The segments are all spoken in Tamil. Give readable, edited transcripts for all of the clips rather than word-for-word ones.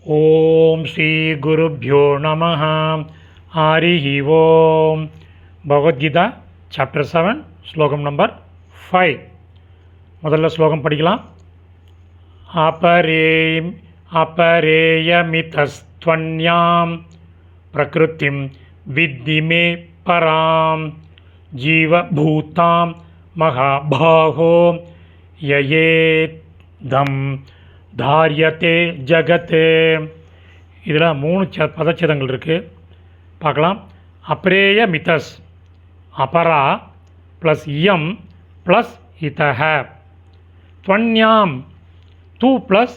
ஓம் ஸ்ரீ குருப்யோ நமः. ஹரிஹி ஓம். பகவத்கீதா சாப்டர் 7 ஸ்லோகம் நம்பர் 5. முதல்ல ஸ்லோகம் படிக்கலாம். அபரேயமிதஸ்த்வன்யாம் பிரகிருதிம் வித்தி மே பராம் ஜீவபூதாம் மகாபாஹோ யயேதம் தாரியத்தே ஜகத்தே. இதில் 3 பதச்சேதங்கள் இருக்குது, பார்க்கலாம். அப்ரேய மிதஸ், அபரா ப்ளஸ் இயம் ப்ளஸ் இதஹ, துவன்யாம் தூ ப்ளஸ்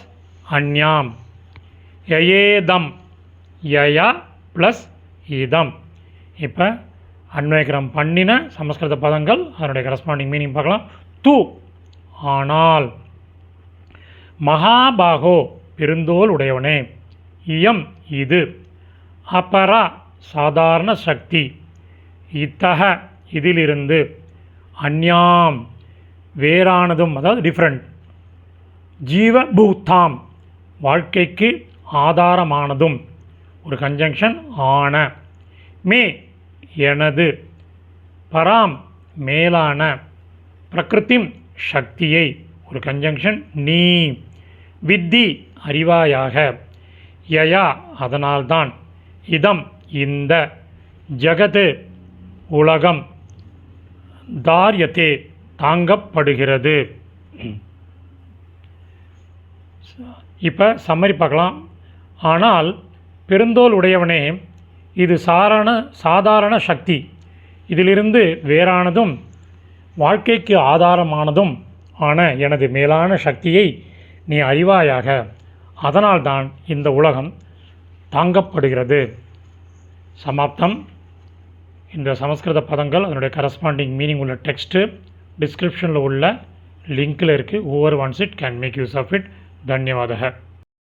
அந்யாம், யயேதம் யயா ப்ளஸ் இதம். இப்போ அன்வயக்கிரம் பண்ணின சமஸ்கிருத பதங்கள், அதனுடைய கரஸ்பாண்டிங் மீனிங் பார்க்கலாம். தூ ஆனால், மகாபாகோ பெருந்தோல் உடையவனே, இயம் இது, அபரா சாதாரண சக்தி, இத்தக இதிலிருந்து, அந்யாம் வேறானதும் அதாவது டிஃப்ரெண்ட், ஜீவபூத்தாம் வாழ்க்கைக்கு ஆதாரமானதும், ஒரு கன்ஜங்ஷன் ஆன, மே எனது, பராம் மேலான, பிரகிருதிம் சக்தியை, ஒரு கன்ஜங்ஷன் நீ, வித்தி அறிவாயாக, யயா அதனால்தான், இதம் இந்த, ஜகது உலகம், தாரியத்தே தாங்கப்படுகிறது. இப்போ சம்மரி பார்க்கலாம். ஆனால் பெருந்தோல் உடையவனே, இது சாதாரண சக்தி, இதிலிருந்து வேறானதும் வாழ்க்கைக்கு ஆதாரமானதும் ஆன எனது மேலான சக்தியை நீ அறிவாயாக, அதனால்தான் இந்த உலகம் தாங்கப்படுகிறது. சமாப்தம். இந்த சமஸ்கிருத பதங்கள் அதனுடைய கரஸ்பாண்டிங் மீனிங் உள்ள டெக்ஸ்ட்டு டிஸ்கிரிப்ஷனில் உள்ள லிங்கில் இருக்குது. Over once it can make use of it. தன்யவாதக.